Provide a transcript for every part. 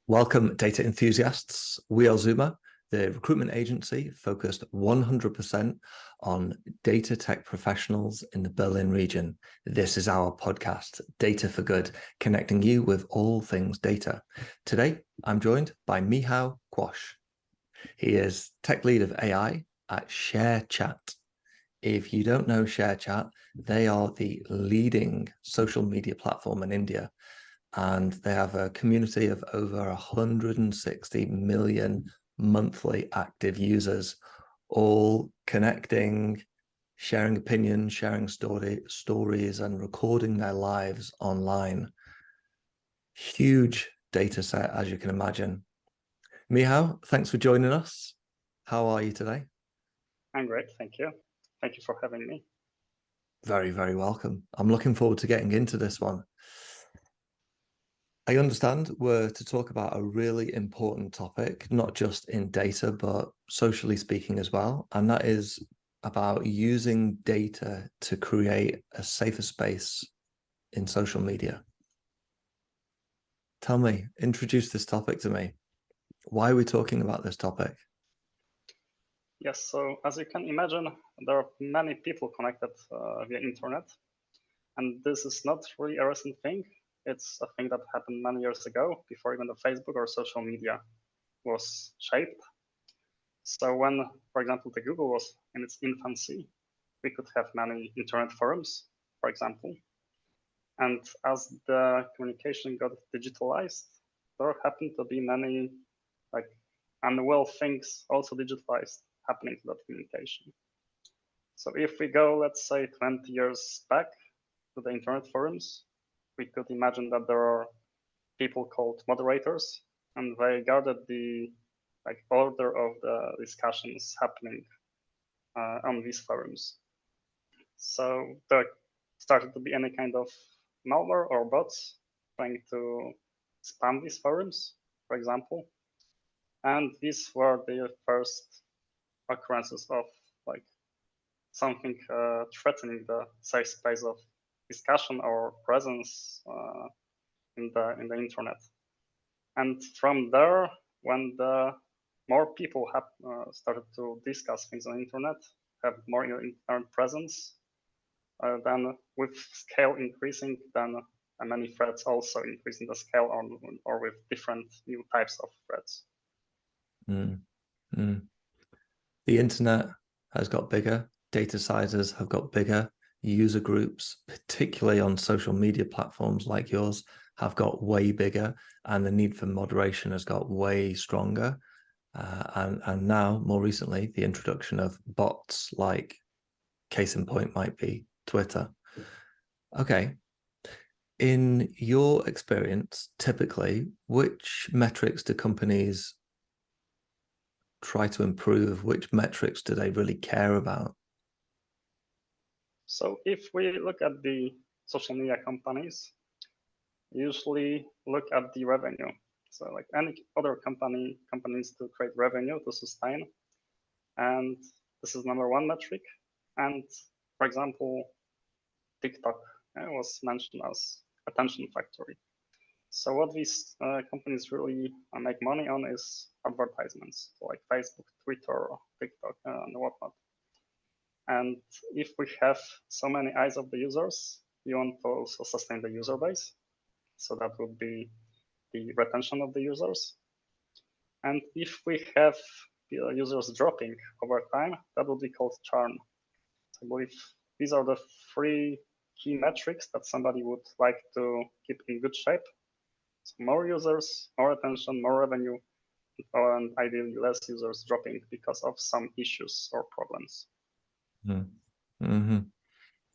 Welcome, data enthusiasts. We are Zuma, the recruitment agency focused 100% on data tech professionals in the Berlin region. This is our podcast, Data for Good, connecting you with all things data. Today, I'm joined by Michal. He is tech lead of AI at ShareChat. If you don't know ShareChat, they are the leading social media platform in India. And they have a community of over 160 million monthly active users, all connecting, sharing opinions, sharing stories, and recording their lives online. Huge data set, as you can imagine. Michal, thanks for joining us. How are you today? I'm great, thank you. Thank you for having me. Very, very welcome. I'm looking forward to getting into this one. I understand we're to talk about a really important topic, not just in data, but socially speaking as well. And that is about using data to create a safer space in social media. Tell me, introduce this topic to me. Why are we talking about this topic? Yes, so as you can imagine, there are many people connected via internet. And this is not really a recent thing. It's a thing that happened many years ago, before even the Facebook or social media was shaped. So when, for example, the Google was in its infancy, we could have many internet forums, for example. And as the communication got digitalized, there happened to be many unwell things also digitalized happening to that communication. So if we go, let's say, 20 years back to the internet forums, we could imagine that there are people called moderators, and they guarded the order of the discussions happening on these forums. So there started to be any kind of malware or bots trying to spam these forums, for example. And these were the first occurrences of something threatening the safe space of discussion or presence in the internet. And from there, when the more people have started to discuss things on the internet, have more internet presence, then with scale increasing, then many threats also increasing the scale or with different new types of threats. The internet has got bigger, data sizes have got bigger, user groups, particularly on social media platforms like yours, have got way bigger, and the need for moderation has got way stronger. And now, more recently, the introduction of bots, like case in point might be Twitter. Okay. In your experience, typically, which metrics do companies try to improve? Which metrics do they really care about? So if we look at the social media companies, usually look at the revenue. So like any other companies to create revenue to sustain. And this is number one metric. And for example, TikTok was mentioned as attention factory. So what these companies really make money on is advertisements, so like Facebook, Twitter, TikTok, and whatnot. And if we have so many eyes of the users, you want to also sustain the user base. So that would be the retention of the users. And if we have users dropping over time, that would be called churn. I believe these are the three key metrics that somebody would like to keep in good shape. So more users, more attention, more revenue, and ideally less users dropping because of some issues or problems. Mm-hmm.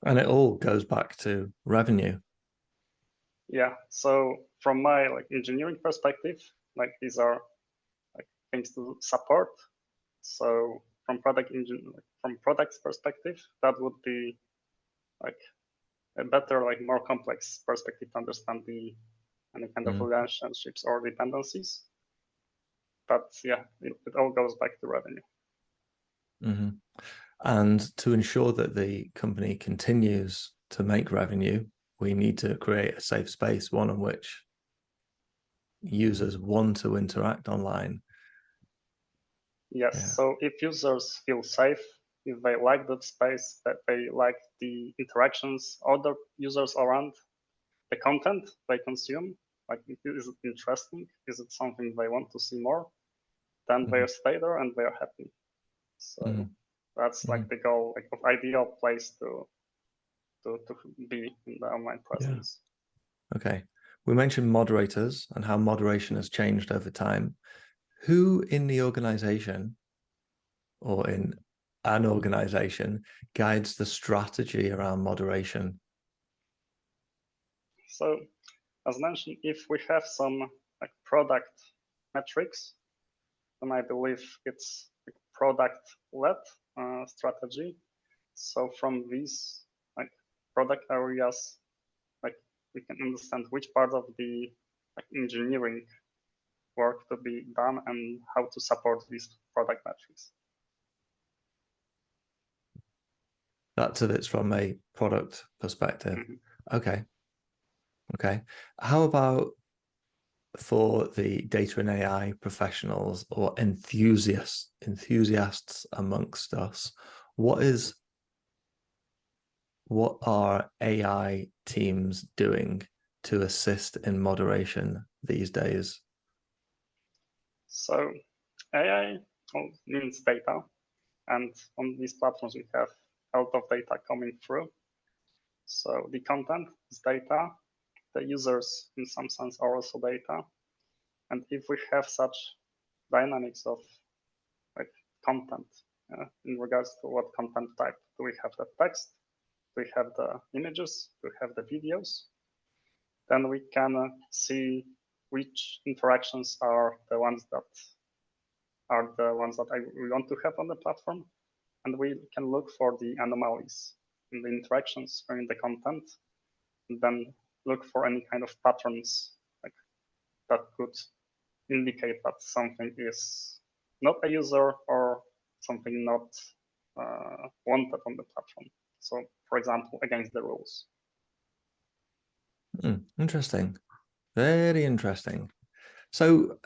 And it all goes back to revenue. Yeah. So from my engineering perspective, these are things to support. So from product's perspective, that would be a better, more complex perspective to understand any kind of relationships or dependencies. But yeah, it all goes back to revenue. Mm-hmm. And to ensure that the company continues to make revenue, we need to create a safe space, one in which users want to interact online. Yes, Yeah. so if users feel safe, if they like the space, that they like the interactions, other users around, the content they consume, like is it interesting? Is it something they want to see more? Then they stay there and they are happy. So that's like the goal, like of ideal place to be in the online presence. Yeah. Okay. We mentioned moderators and how moderation has changed over time. Who in the organization or in an organization guides the strategy around moderation? So as mentioned, if we have some like product metrics, then I believe it's like product-led strategy. So from these like product areas, like we can understand which part of the like engineering work to be done and how to support these product metrics. That's if it's from a product perspective. Okay. Okay. How about for the data and AI professionals or enthusiasts amongst us? What are AI teams doing to assist in moderation these days? So AI means data, and on these platforms we have a lot of data coming through. So the content is data, the users in some sense are also data. And if we have such dynamics of like content in regards to what content type, do we have the text, do we have the images, do we have the videos, then we can see which interactions are the ones that we want to have on the platform, and we can look for the anomalies in the interactions or in the content, and then look for any kind of patterns like that could indicate that something is not a user or something not wanted on the platform. So, for example, against the rules. Interesting. Very interesting. So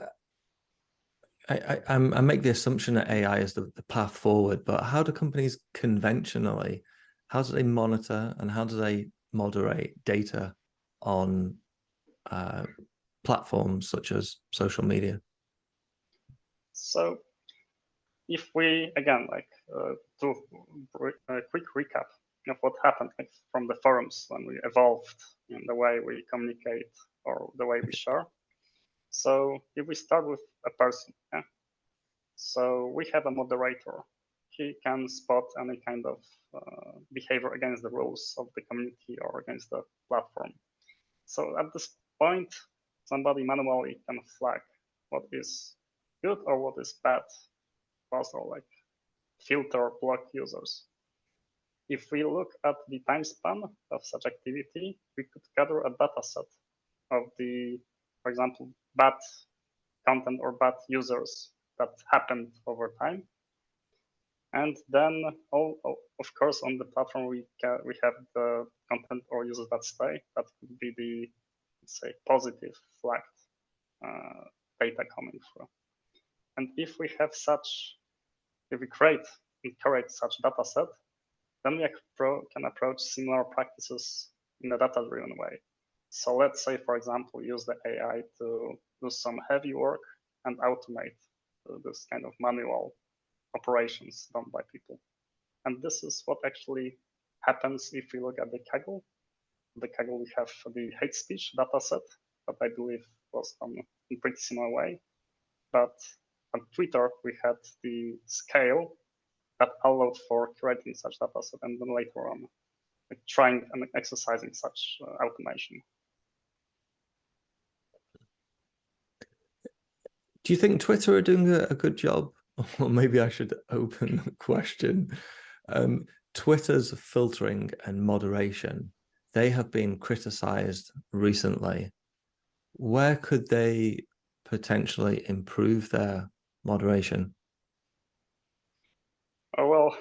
I make the assumption that AI is the path forward, but how do companies conventionally, how do they monitor and how do they moderate data on platforms such as social media? So if we, again, like do a quick recap of what happened from the forums when we evolved in the way we communicate or the way we share. So if we start with a person, yeah? So we have a moderator. He can spot any kind of behavior against the rules of the community or against the platform. So at this point, somebody manually can flag what is good or what is bad, also like filter block users. If we look at the time span of such activity, we could gather a data set of the, for example, bad content or bad users that happened over time. And then, of course, on the platform, we have the content or users that stay. That could be the, let's say, positive flagged data coming through. And if we have such, if we create and curate such data set, then we can approach similar practices in a data-driven way. So let's say, for example, use the AI to do some heavy work and automate this kind of manual operations done by people. And this is what actually happens if we look at the Kaggle. The Kaggle, we have the hate speech data set that I believe was done in pretty similar way. But on Twitter, we had the scale that allowed for creating such data set and then later on like, trying and exercising such automation. Do you think Twitter are doing a good job? Or maybe I should open the question. Twitter's filtering and moderation, they have been criticized recently. Where could they potentially improve their moderation? Oh, well,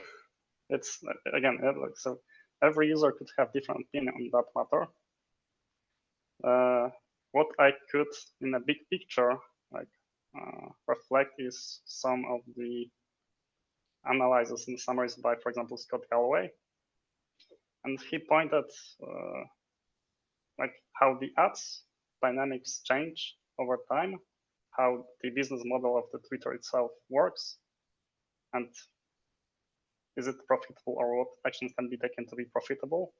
it's again, so every user could have different opinion on that matter. what I could, in a big picture, reflect is some of the analysis and summaries by, for example, Scott Galloway, and he pointed how the ads dynamics change over time, how the business model of the Twitter itself works, and is it profitable, or what actions can be taken to be profitable.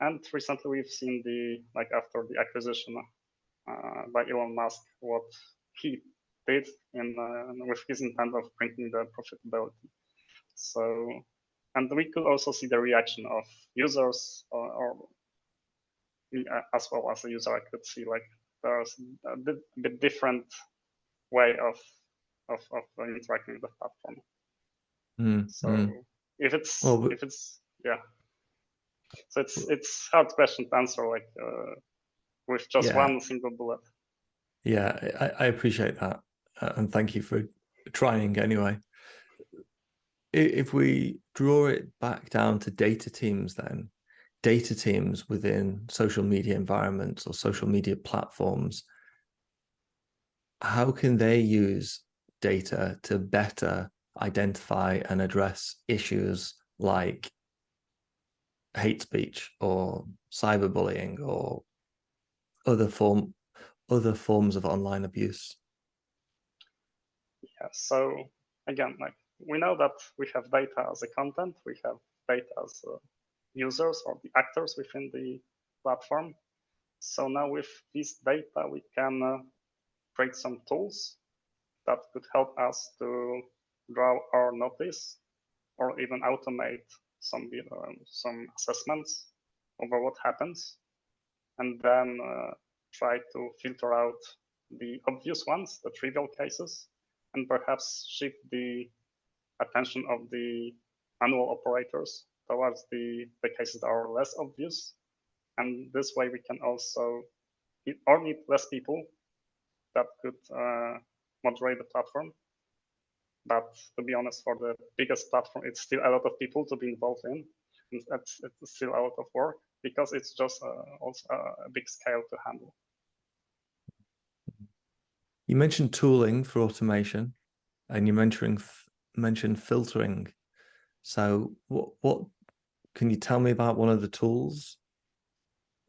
And recently we've seen after the acquisition by Elon Musk, what he did with his intent of bringing the profitability. So, and we could also see the reaction of users, or as well as a user, I could see there's a bit different way of interacting with the platform. So if it's so it's hard question to answer with just one single bullet. Yeah, I appreciate that, and thank you for trying anyway. If we draw it back down to data teams, then data teams within social media environments or social media platforms, how can they use data to better identify and address issues like hate speech or cyberbullying or other forms of online abuse? Yeah, so again, we know that we have data as a content, we have data as users or the actors within the platform. So now with this data, we can create some tools that could help us to draw our notice or even automate some assessments over what happens, and then try to filter out the obvious ones, the trivial cases, and perhaps shift the attention of the manual operators towards the cases that are less obvious. And this way we can also need less people that could moderate the platform. But to be honest, for the biggest platform, it's still a lot of people to be involved in. And it's still a lot of work because it's just also a big scale to handle. You mentioned tooling for automation, and you mentioned filtering. So what can you tell me about one of the tools?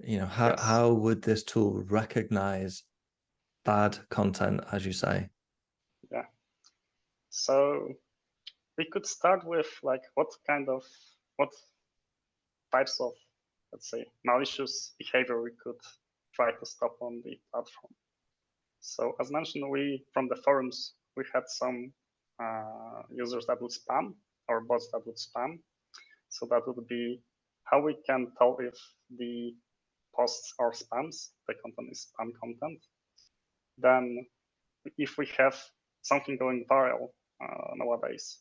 How would this tool recognize bad content, as you say? Yeah. So we could start with what types of, let's say, malicious behavior we could try to stop on the platform. So as mentioned, from the forums, we had some users that would spam, or bots that would spam. So that would be how we can tell if the posts are spams, the content is spam content. Then if we have something going viral nowadays,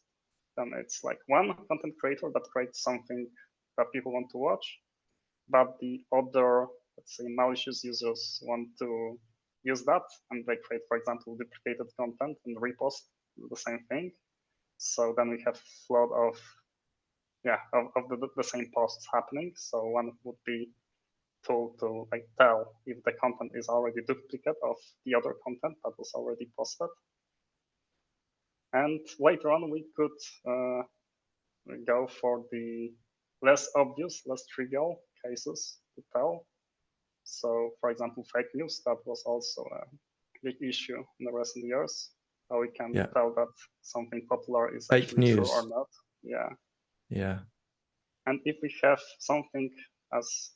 then it's one content creator that creates something that people want to watch, but the other, let's say, malicious users want to use that, and they create, for example, duplicated content and repost the same thing. So then we have flood of the same posts happening. So one would be told to tell if the content is already duplicate of the other content that was already posted. And later on, we could go for the less obvious, less trivial cases to tell. So, for example, fake news, that was also a big issue in the recent years. How we can tell that something popular is fake actually news. True or not. Yeah. Yeah. And if we have something as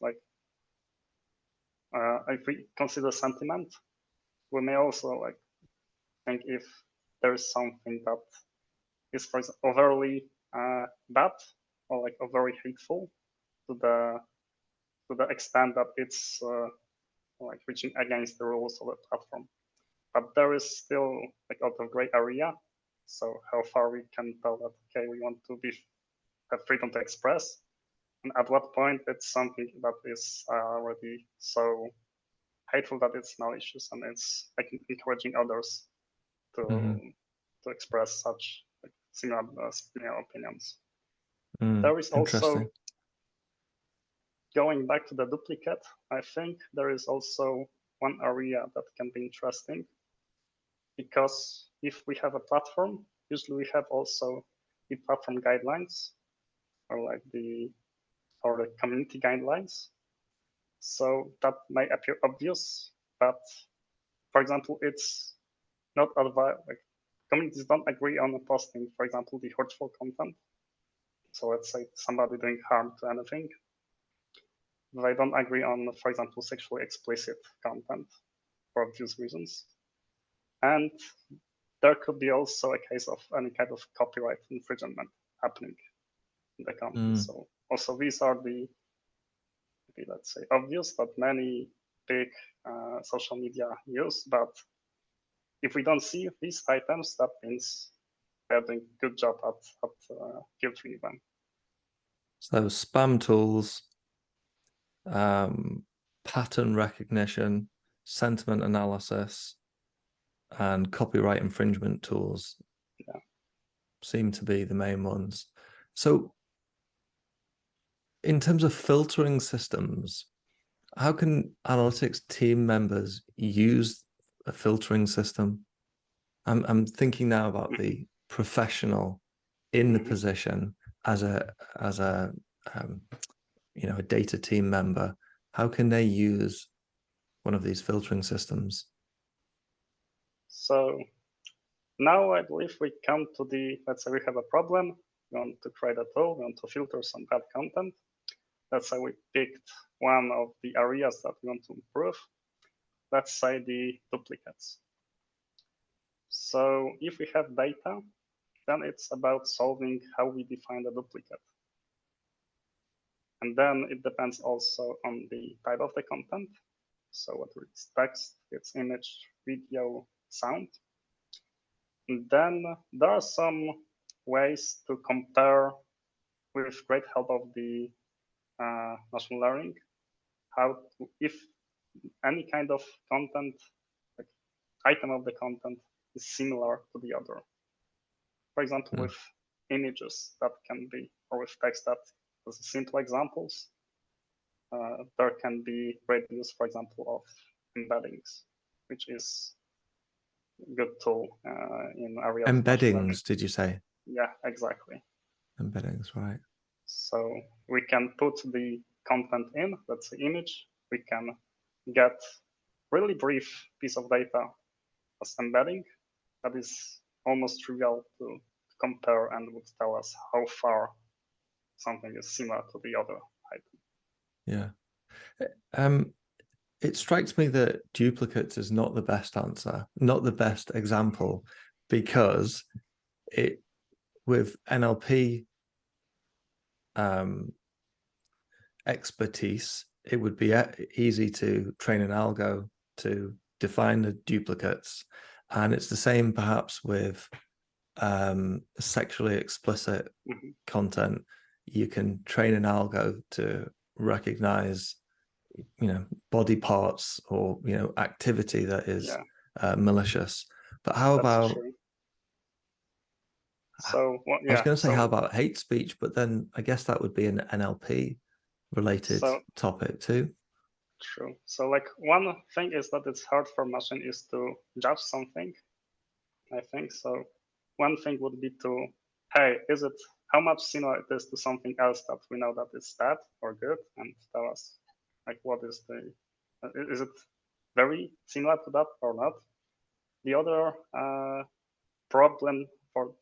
if we consider sentiment, we may also think if there is something that is, for example, overly bad or very hateful to the extent that it's reaching against the rules of the platform. But there is still out of gray area. So how far we can tell that, okay, we want to have freedom to express, and at what point it's something that is already so hateful that it's malicious, and it's encouraging others to express such similar opinions. There is also, going back to the duplicate, I think there is also one area that can be interesting, because if we have a platform, usually we have also the platform guidelines or the community guidelines. So that may appear obvious, but for example, it's not advised. Communities don't agree on posting, for example, the hurtful content. So let's say somebody doing harm to anything. They don't agree on, for example, sexually explicit content for obvious reasons. And there could be also a case of any kind of copyright infringement happening in the company. So also these are the, let's say, obvious that many big social media use. But if we don't see these items, that means they're doing a good job at filtering them. So spam tools, pattern recognition, sentiment analysis, and copyright infringement tools seem to be the main ones. So in terms of filtering systems, how can analytics team members use a filtering system? I'm thinking now about the professional in the position as a a data team member. How can they use one of these filtering systems? So now I believe we come to the, let's say we have a problem, we want to create a tool, we want to filter some bad content. Let's say we picked one of the areas that we want to improve. Let's say the duplicates. So if we have data, then it's about solving how we define the duplicate. And then it depends also on the type of the content. So whether it's text, it's image, video, sound. And then there are some ways to compare with great help of the machine learning, if any kind of content, like item of the content is similar to the other. For example, with images that can be, or with text that as simple examples, there can be great use, for example, of embeddings, which is a good tool in areas. Embeddings, did you say? Yeah, exactly. Embeddings, right. So we can put the content in, let's say image, we can get really brief piece of data as embedding that is almost trivial to compare and would tell us how far something is similar to the other item. Yeah. It strikes me that duplicates is not the best answer, not the best example, because with NLP expertise, it would be easy to train an algo to define the duplicates. And it's the same perhaps with sexually explicit content. You can train an algo to recognize, body parts or, activity that is malicious. But how about... True. So I was going to say, how about hate speech? But then I guess that would be an NLP related topic too. True. So like one thing is that it's hard for machine is to judge something, I think. So one thing would be to, hey, how much similar it is to something else that we know that is bad or good, and tell us like what is is it very similar to that or not? The other problem for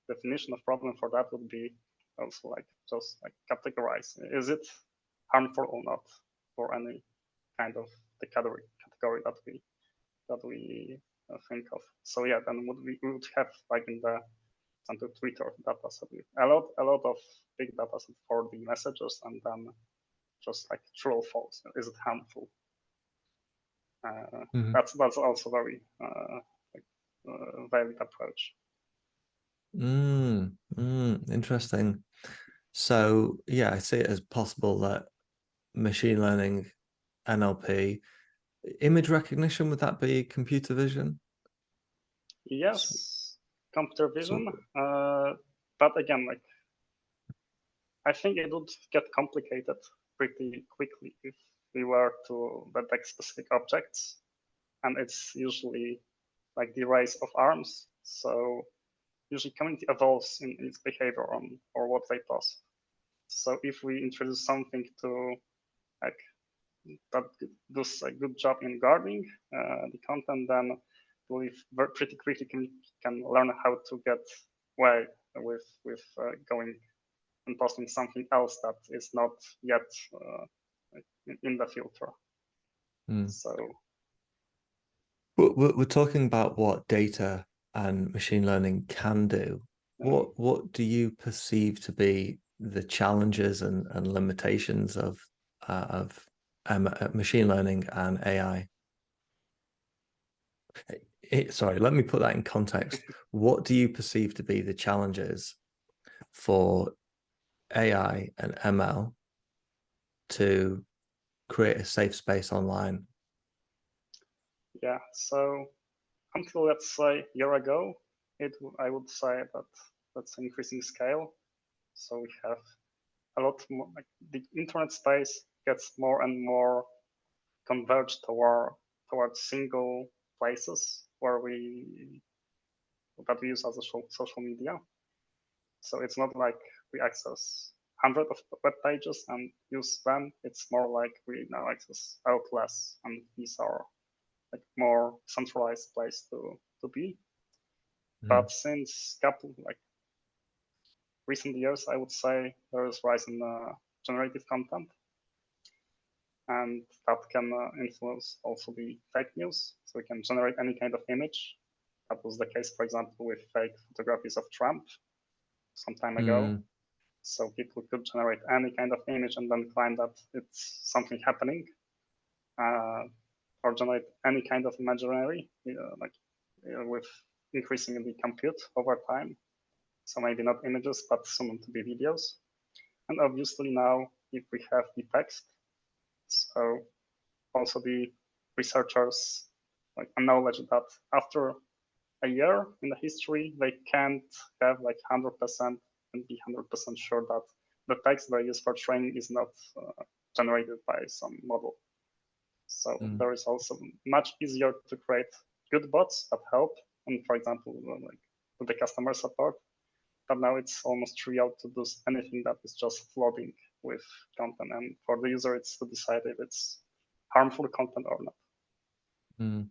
definition of problem for that would be also like just like categorize. Is it harmful or not for any kind of the category that we think of? So yeah, then we would have like in the Twitter data set a lot of big data set for the messages, and then just like true or false. Is it harmful? That's also very valid approach. Interesting. So yeah, I see it as possible that machine learning, NLP, image recognition, would that be computer vision? Yes, computer vision. But again, like I think it would get complicated pretty quickly if we were to detect specific objects. and it's usually like the race of arms. So usually community evolves in its behavior on or what they post. So if we introduce something to like that does a good job in guarding the content, then we pretty quickly can learn how to get away with going and posting something else that is not yet in the filter. So we're talking about what data and machine learning can do. What do you perceive to be the challenges and limitations of machine learning and AI? Sorry, let me put that in context. What do you perceive to be the challenges for AI and ML to create a safe space online? Yeah, so until let's say a year ago, I would say that that's an increasing scale. So we have a lot more, like the internet space gets more and more converged towards single places that we use as a social media. So it's not like we access hundreds of web pages and use them. It's more like we now access a lot less, and these are like more centralized place to be. But since couple like recent years, I would say there is rise in generative content, and that can influence also the fake news. So we can generate any kind of image. That was the case, for example, with fake photographies of Trump some time ago. So people could generate any kind of image and then claim that it's something happening, or generate any kind of imaginary, with increasing the compute over time. So maybe not images, but soon to be videos. And obviously now, if we have the text, so also the researchers like acknowledge that after a year in the history, they can't have like 100% and be 100% sure that the text they use for training is not generated by some model. So there is also much easier to create good bots that help, and for example, like with the customer support. But now it's almost trivial to do anything that is just flooding with content, and for the user, it's to decide if it's harmful content or not.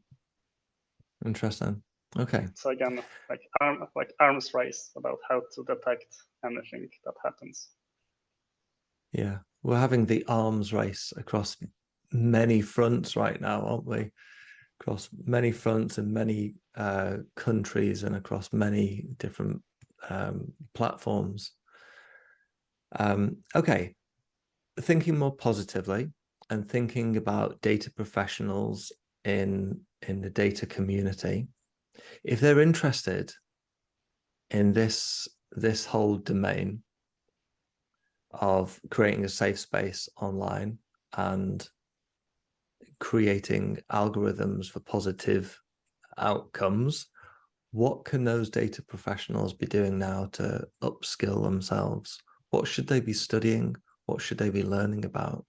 Interesting. Okay. So again, like arms race about how to detect anything that happens. Yeah, we're having the arms race across many fronts right now, aren't we? Across many fronts in many countries and across many different platforms. Okay, thinking more positively and thinking about data professionals in the data community, if they're interested in this whole domain of creating a safe space online and creating algorithms for positive outcomes, what can those data professionals be doing now to upskill themselves? What should they be studying? What should they be learning about?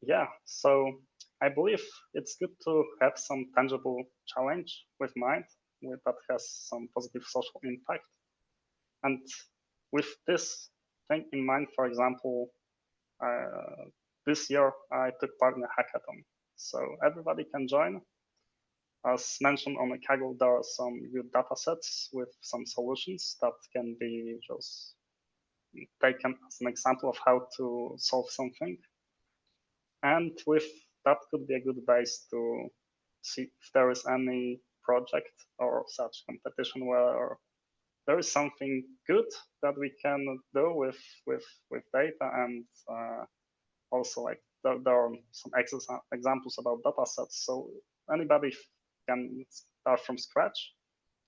Yeah, so I believe it's good to have some tangible challenge with mind that has some positive social impact. And with this thing in mind, for example, this year I took part in a hackathon. So everybody can join. As mentioned on the Kaggle, there are some good data sets with some solutions that can be just taken as an example of how to solve something. And with that could be a good base to see if there is any project or such competition where there is something good that we can do with data, and also like there are some examples about data sets. So anybody can start from scratch,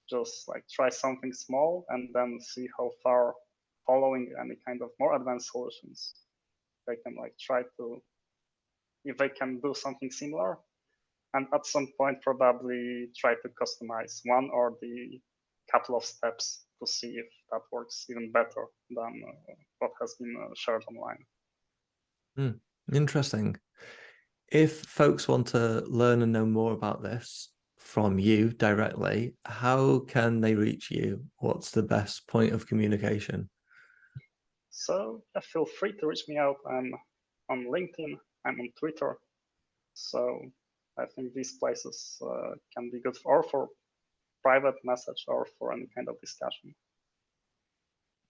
just like try something small and then see how far following any kind of more advanced solutions they can like try to, if they can do something similar, and at some point probably try to customize one or the couple of steps to see if that works even better than what has been shared online. Interesting. If folks want to learn and know more about this from you directly, how can they reach you? What's the best point of communication? So feel free to reach me out. I'm on LinkedIn, I'm on Twitter. So I think these places can be good for private message or for any kind of discussion.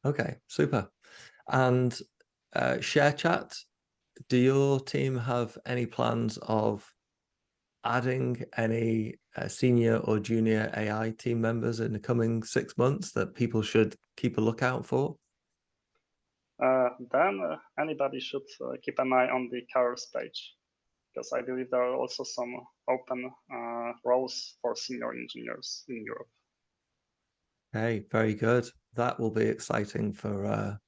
Okay, super. And ShareChat, do your team have any plans of adding any senior or junior AI team members in the coming 6 months that people should keep a lookout for? Then anybody should keep an eye on the careers page, because I believe there are also some open roles for senior engineers in Europe. Hey, very good. That will be exciting for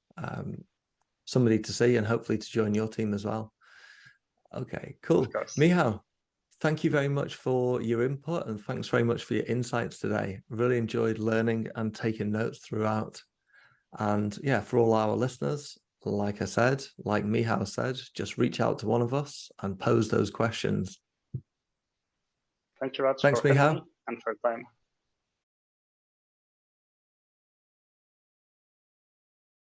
somebody to see and hopefully to join your team as well. Okay, cool. Michal, thank you very much for your input and thanks very much for your insights today. Really enjoyed learning and taking notes throughout. And yeah, for all our listeners, like I said, like Michal said, just reach out to one of us and pose those questions. Thank you, Raj, Thanks, for having Michal. me and for your time.